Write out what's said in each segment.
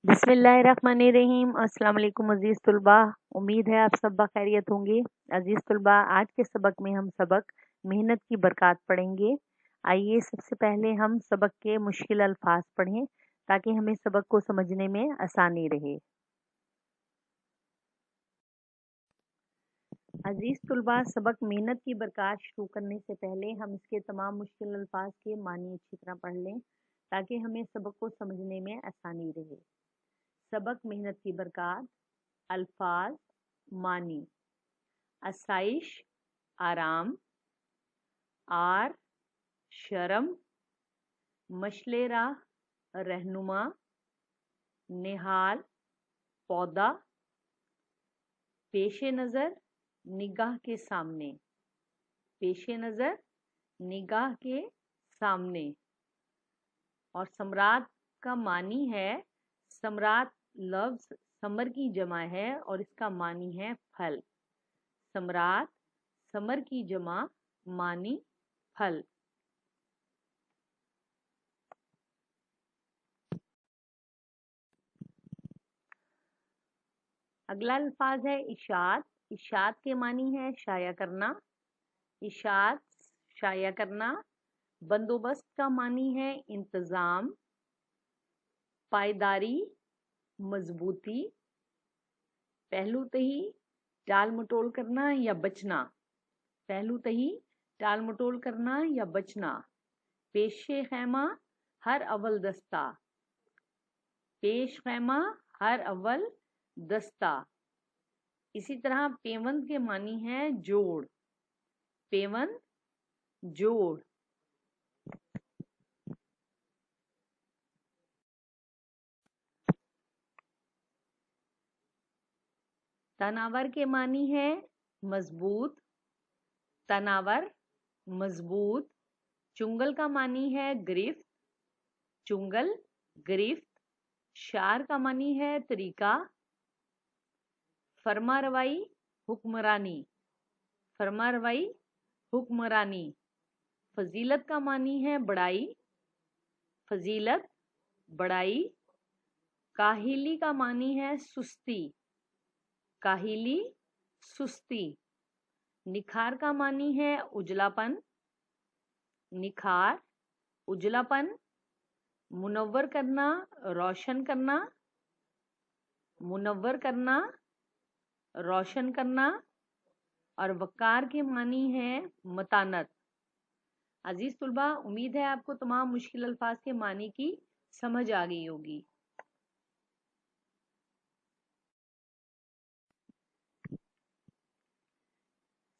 बिस्मिल्लाहिर्रहमानिर्रहीम। अस्सलाम वालेकुम अजीज तुलबा। उम्मीद है आप सब बखैरियत होंगे। अजीज तुलबा, आज के सबक में हम सबक मेहनत की बरकत पढ़ेंगे। आइए सबसे पहले हम सबक के मुश्किल अल्फाज पढ़ें ताकि हमें सबक को समझने में आसानी रहे। अजीज तुलबा, सबक मेहनत की बरकत शुरू करने से पहले हम इसके तमाम मुश्किल अल्फाज के मानी अच्छी तरह पढ़ लें ताकि हमें सबक को समझने में आसानी रहे। सबक मेहनत की बरकत। अल्फाज, मानी। आसाइश, आराम। आर, शर्म। मशले राह, रहनुमा। निहाल, पौधा। पेशे नज़र, निगाह के सामने। पेशे नज़र, निगाह के सामने। और सम्राट का मानी है, सम्राट लफ्ज समर की जमा है और इसका मानी है फल। सम्राट, समर की जमा, मानी फल। अगला अल्फाज है इशात। इशात के मानी है शाया करना। इशात, शाया करना। बंदोबस्त का मानी है इंतजाम, पायदारी, मजबूती। पहलूतही, टाल मटोल करना या बचना। पहलूतही, टाल मटोल करना या बचना। पेशे खैमा, हर अव्वल दस्ता। पेश खैमा, हर अव्वल दस्ता। इसी तरह पेवंद के मानी है जोड़। पेवंद, जोड़। तनावर के मानी है मजबूत। तनावर, मजबूत। चुंगल का मानी है गिरफ्त। चुंगल, गिरफ्त। शार का मानी है तरीका। फरमा रवाई, हुक्मरानी। फरमा रवाई, हुक्मरानी। फजीलत का मानी है बड़ाई। फजीलत, बड़ाई। काहिली का मानी है सुस्ती। काहिली, सुस्ती। निखार का मानी है उजलापन। निखार, उजलापन। मुनव्वर करना, रोशन करना। मुनव्वर करना, रोशन करना। और वकार के मानी है मतानत। अजीज तुलबा, उम्मीद है आपको तमाम मुश्किल अल्फाज के मानी की समझ आ गई होगी।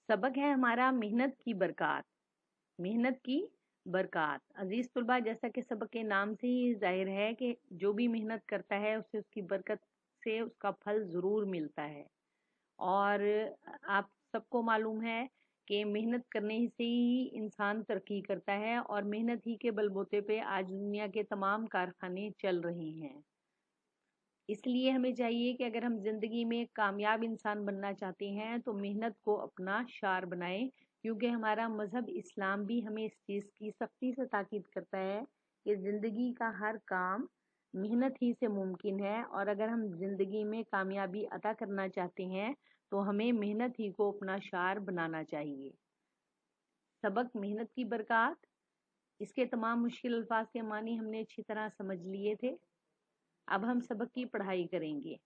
सबक है हमारा मेहनत की बरकत। मेहनत की बरकत। अजीज तुलबा, जैसा कि सबक के नाम से ही जाहिर है कि जो भी मेहनत करता है उसे उसकी बरकत से उसका फल ज़रूर मिलता है। और आप सबको मालूम है कि मेहनत करने से ही इंसान तरक्की करता है और मेहनत ही के बलबूते पे आज दुनिया के तमाम कारखाने चल रहे हैं। इसलिए हमें चाहिए कि अगर हम जिंदगी में कामयाब इंसान बनना चाहते हैं तो मेहनत को अपना शार बनाएं, क्योंकि हमारा मजहब इस्लाम भी हमें इस चीज़ की सख्ती से ताकीद करता है कि जिंदगी का हर काम मेहनत ही से मुमकिन है। और अगर हम जिंदगी में कामयाबी अता करना चाहते हैं तो हमें मेहनत ही को अपना शार बनाना चाहिए। सबक मेहनत की बरकत। इसके तमाम मुश्किल अल्फाज के मानी हमने अच्छी तरह समझ लिए थे। अब हम सबक की पढ़ाई करेंगे।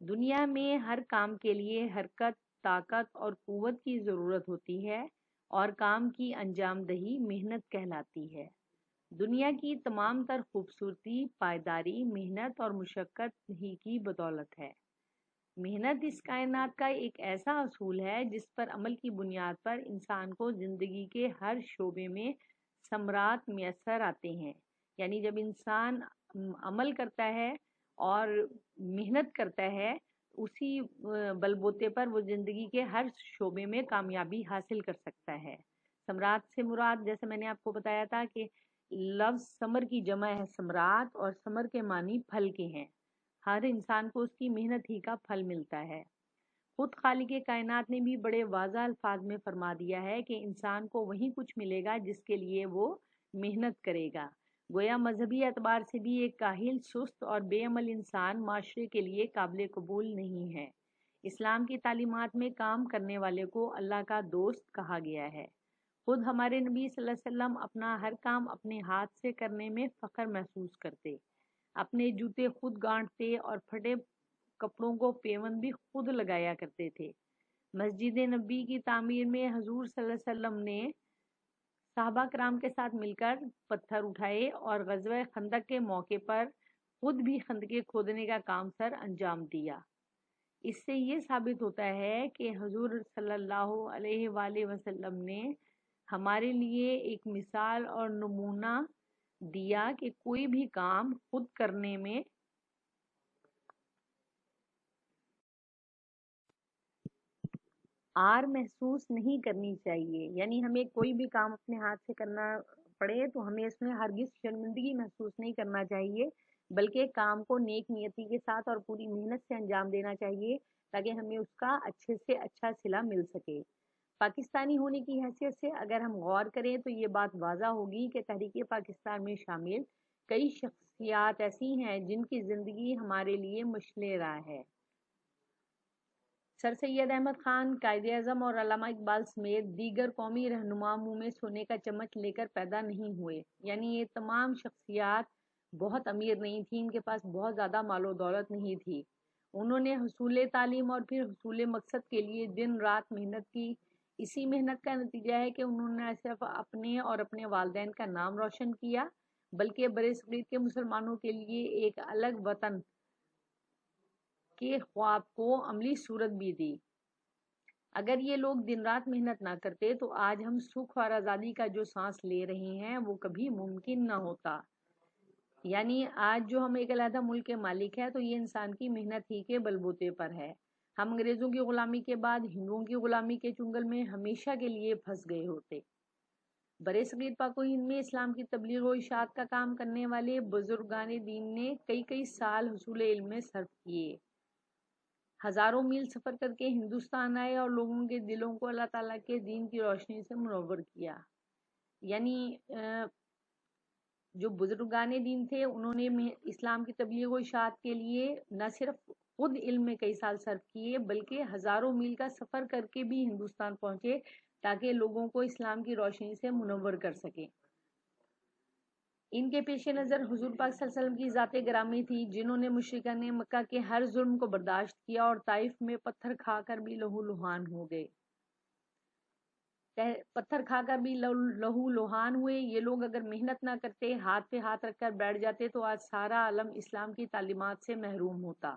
दुनिया में हर काम के लिए हरकत, ताकत और कुव्वत की ज़रूरत होती है और काम की अंजामदही मेहनत कहलाती है। दुनिया की तमाम तर खूबसूरती पायदारी, मेहनत और मुशक्क़त ही की बदौलत है। मेहनत इस कायनात का एक ऐसा असूल है जिस पर अमल की बुनियाद पर इंसान को ज़िंदगी के हर शोबे में समरात मैसर आते हैं। यानी जब इंसान अमल करता है और मेहनत करता है, उसी बलबूते पर वो ज़िंदगी के हर शोबे में कामयाबी हासिल कर सकता है। सम्राट से मुराद, जैसे मैंने आपको बताया था कि लफ्ज़ समर की जमा है सम्राट, और समर के मानी फल के हैं। हर इंसान को उसकी मेहनत ही का फल मिलता है। खुद खालिक कायनात ने भी बड़े वाज़ा अल्फाज में फरमा दिया है कि इंसान को वही कुछ मिलेगा जिसके लिए वो मेहनत करेगा। گویا مذہبی اعتبار سے بھی ایک کاہل، سست اور بے عمل انسان معاشرے کے لیے قابل قبول نہیں ہے۔ اسلام کی تعلیمات میں کام کرنے والے کو اللہ کا دوست کہا گیا ہے۔ خود ہمارے نبی صلی اللہ علیہ وسلم اپنا ہر کام اپنے ہاتھ سے کرنے میں فخر محسوس کرتے، اپنے جوتے خود گانٹتے اور پھٹے کپڑوں کو پیوند بھی خود لگایا کرتے تھے۔ مسجد نبی کی تعمیر میں حضور صلی اللہ علیہ وسلم نے صحابہ کرام کے ساتھ مل کر پتھر اٹھائے اور غزوہ خندق کے موقع پر خود بھی خندقیں کھودنے کا کام سر انجام دیا۔ اس سے یہ ثابت ہوتا ہے کہ حضور صلی اللہ علیہ وآلہ وسلم نے ہمارے لیے ایک مثال اور نمونہ دیا کہ کوئی بھی کام خود کرنے میں آر محسوس نہیں کرنی چاہیے، یعنی ہمیں کوئی بھی کام اپنے ہاتھ سے کرنا پڑے تو ہمیں اس میں ہرگز شرمندگی محسوس نہیں کرنا چاہیے، بلکہ کام کو نیک نیتی کے ساتھ اور پوری محنت سے انجام دینا چاہیے تاکہ ہمیں اس کا اچھے سے اچھا صلہ مل سکے۔ پاکستانی ہونے کی حیثیت سے اگر ہم غور کریں تو یہ بات واضح ہوگی کہ تحریک پاکستان میں شامل کئی شخصیات ایسی ہیں جن کی زندگی ہمارے لیے مشعل راہ ہے۔ سر سید احمد خان، قائد اعظم اور علامہ اقبال سمیت دیگر قومی رہنما منہ میں سونے کا چمچ لے کر پیدا نہیں ہوئے، یعنی یہ تمام شخصیات بہت امیر نہیں تھیں، ان کے پاس بہت زیادہ مال و دولت نہیں تھی۔ انہوں نے حصول تعلیم اور پھر حصول مقصد کے لیے دن رات محنت کی۔ اسی محنت کا نتیجہ ہے کہ انہوں نے نہ صرف اپنے اور اپنے والدین کا نام روشن کیا بلکہ برصغیر کے مسلمانوں کے لیے ایک الگ وطن کے خواب کو عملی صورت بھی دی۔ اگر یہ لوگ دن رات محنت نہ کرتے تو آج ہم سکھ اور آزادی کا جو سانس لے رہے ہیں وہ کبھی ممکن نہ ہوتا۔ یعنی آج جو ہم ایک علیحدہ ملک کے مالک ہیں تو یہ انسان کی محنت ہی کے بلبوتے پر ہے۔ ہم انگریزوں کی غلامی کے بعد ہندوؤں کی غلامی کے چنگل میں ہمیشہ کے لیے پھنس گئے ہوتے۔ برصغیر پاک و ہند میں اسلام کی تبلیغ و اشاعت کا کام کرنے والے بزرگان دین نے کئی سال حصول علم میں صرف کیے، ہزاروں میل سفر کر کے ہندوستان آئے اور لوگوں کے دلوں کو اللہ تعالیٰ کے دین کی روشنی سے منور کیا۔ یعنی جو بزرگان دین تھے انہوں نے اسلام کی تبلیغ و اشاعت کے لیے نہ صرف خود علم میں کئی سال صرف کیے بلکہ ہزاروں میل کا سفر کر کے بھی ہندوستان پہنچے تاکہ لوگوں کو اسلام کی روشنی سے منور کر سکیں۔ ان کے پیش نظر حضور پاک صلی اللہ علیہ وسلم کی ذات گرامی تھی جنہوں نے مشرکان مکہ کے ہر ظلم کو برداشت کیا اور طائف میں پتھر کھا کر بھی لہو لہان ہو گئے۔ پتھر کھا کر بھی لہو لہان ہوئے۔ یہ لوگ اگر محنت نہ کرتے، ہاتھ پہ ہاتھ رکھ کر بیٹھ جاتے تو آج سارا عالم اسلام کی تعلیمات سے محروم ہوتا۔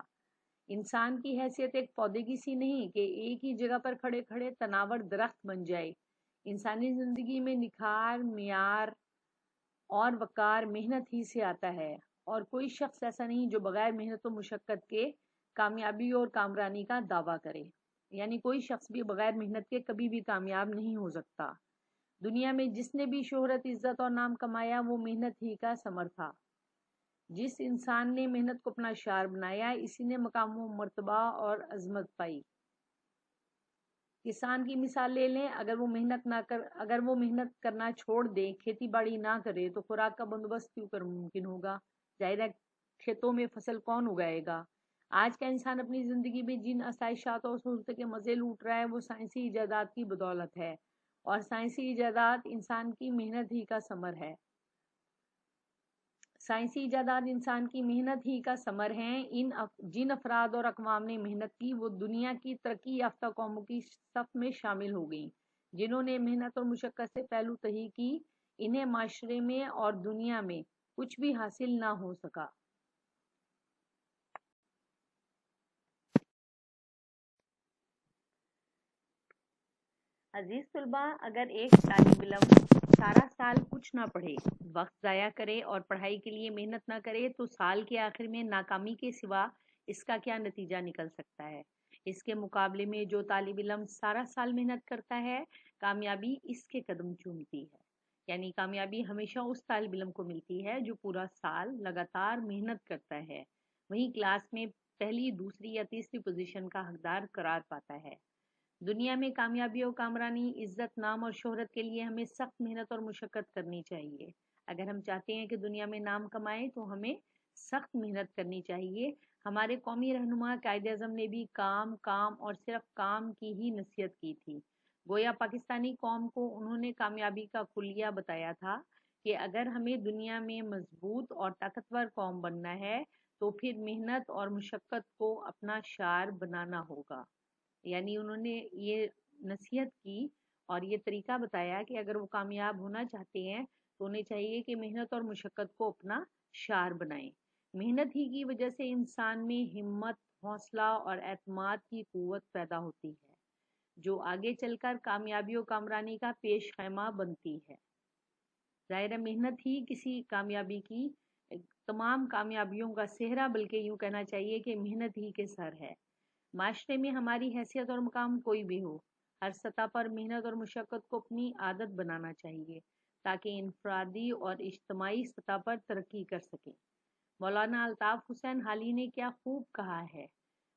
انسان کی حیثیت ایک پودے کی سی نہیں کہ ایک ہی جگہ پر کھڑے کھڑے تناور درخت بن جائے۔ انسانی زندگی میں نکھار، معیار اور وقار محنت ہی سے آتا ہے، اور کوئی شخص ایسا نہیں جو بغیر محنت و مشقت کے کامیابی اور کامرانی کا دعویٰ کرے۔ یعنی کوئی شخص بھی بغیر محنت کے کبھی بھی کامیاب نہیں ہو سکتا۔ دنیا میں جس نے بھی شہرت، عزت اور نام کمایا وہ محنت ہی کا ثمر تھا۔ جس انسان نے محنت کو اپنا شعار بنایا اسی نے مقام و مرتبہ اور عظمت پائی۔ کسان کی مثال لے لیں، اگر وہ محنت کرنا چھوڑ دے، کھیتی باڑی نہ کرے تو خوراک کا بندوبست کیوں کر ممکن ہوگا؟ ظاہر ہے کھیتوں میں فصل کون اگائے گا؟ آج کا انسان اپنی زندگی میں جن آسائشات اور سہولتوں کے مزے لوٹ رہا ہے وہ سائنسی ایجادات کی بدولت ہے، اور سائنسی ایجادات انسان کی محنت ہی کا ثمر ہے۔ سائنسی ایجادات انسان کی محنت ہی کا ثمر ہیں۔ جن افراد اور اقوام نے محنت کی وہ دنیا کی ترقی یافتہ قوموں کی صف میں شامل ہو گئیں۔ جنہوں نے محنت اور مشقت سے پہلو تہی کی انہیں معاشرے میں اور دنیا میں کچھ بھی حاصل نہ ہو سکا۔ عزیز طلبہ، اگر ایک طالب علم سارا سال کچھ نہ پڑھے، وقت ضائع کرے اور پڑھائی کے لیے محنت نہ کرے تو سال کے آخر میں ناکامی کے سوا اس کا کیا نتیجہ نکل سکتا ہے؟ اس کے مقابلے میں جو طالب علم سارا سال محنت کرتا ہے کامیابی اس کے قدم چومتی ہے۔ یعنی کامیابی ہمیشہ اس طالب علم کو ملتی ہے جو پورا سال لگاتار محنت کرتا ہے، وہیں کلاس میں پہلی، دوسری یا تیسری پوزیشن کا حقدار قرار پاتا ہے۔ دنیا میں کامیابی و کامرانی، عزت، نام اور شہرت کے لیے ہمیں سخت محنت اور مشقت کرنی چاہیے۔ अगर हम चाहते हैं कि दुनिया में नाम कमाएं तो हमें सख्त मेहनत करनी चाहिए। हमारे कौमी रहनुमा कायदे आज़म ने भी काम काम और सिर्फ काम की ही नसीहत की थी। गोया पाकिस्तानी कौम को उन्होंने कामयाबी का कुलिया बताया था कि अगर हमें दुनिया में मजबूत और ताकतवर कौम बनना है तो फिर मेहनत और मुशक्क़त को अपना शार बनाना होगा। यानी उन्होंने ये नसीहत की और ये तरीका बताया कि अगर वो कामयाब होना चाहते हैं तो उन्हें चाहिए कि मेहनत और मुशक्क़त को अपना शार बनाएं। मेहनत ही की वजह से इंसान में हिम्मत, हौसला और एतमाद की क़ुव्वत पैदा होती है, जो आगे चलकर कामयाबी और कामरानी का पेश खैमा बनती है। ज़ाहिर है मेहनत ही किसी कामयाबी की तमाम कामयाबियों का सेहरा, बल्कि यूँ कहना चाहिए कि मेहनत ही के सर है। माशरे में हमारी हैसियत और मुकाम कोई भी हो, हर सतह पर मेहनत और मुशक्क़त को अपनी आदत बनाना चाहिए ताकि इनफरादी और इज्तमाई सतह पर तरक्की कर सकें। मौलाना अल्ताफ़ हुसैन हाली ने क्या खूब कहा है,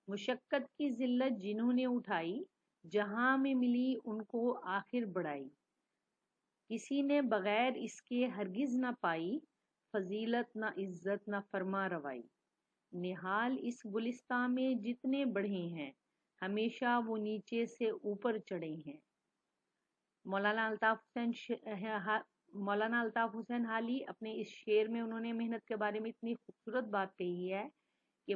मुशक्क़त की ज़िल्लत जिन्होंने उठाई, जहाँ में मिली उनको आखिर बढ़ाई। किसी ने बगैर इसके हरगिज़ न पाई, फ़ज़ीलत न इज़्ज़त न फरमा रवाई। निहाल इस गुलिस्तां में जितने बढ़े हैं, हमेशा वो नीचे से ऊपर चढ़े हैं। मौलाना अल्ताफ़ हुसैन हाली अपने इस शेर में उन्होंने मेहनत के बारे में इतनी खूबसूरत बात कही है कि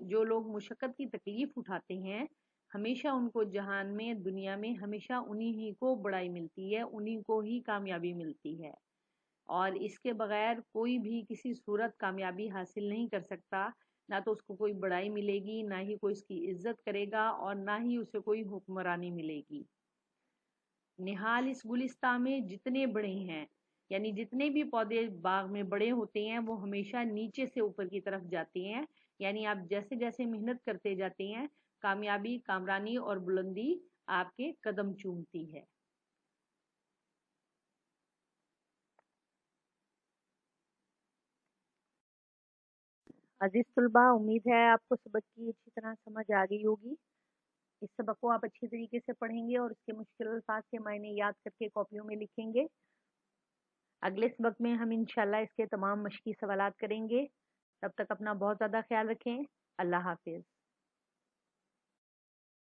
जो लोग मुशक्क़त की तकलीफ़ उठाते हैं, हमेशा उनको जहान में, दुनिया में हमेशा उन्हीं ही को बड़ाई मिलती है, उन्हीं को ही कामयाबी मिलती है। और इसके बगैर कोई भी किसी सूरत कामयाबी हासिल नहीं कर सकता। ना तो उसको कोई बड़ाई मिलेगी, ना ही कोई इसकी इज्जत करेगा और ना ही उसे कोई हुक्मरानी मिलेगी। निहाल इस गुलिस्तां में जितने बड़े हैं, यानी जितने भी पौधे बाग में बड़े होते हैं वो हमेशा नीचे से ऊपर की तरफ जाते हैं। यानी आप जैसे जैसे मेहनत करते जाते हैं, कामयाबी, कामरानी और बुलंदी आपके कदम चूमती है। अजीज तलबा, उम्मीद है आपको सबक की अच्छी तरह समझ आ गई होगी। इस सबक को आप अच्छी तरीके से पढ़ेंगे और इसके मुश्किल अल्फाज के मायने याद करके कॉपियों में लिखेंगे। अगले सबक में हम इंशाल्लाह इसके तमाम मश्की सवालात करेंगे। तब तक अपना बहुत ज़्यादा ख्याल रखें। अल्लाह हाफिज़।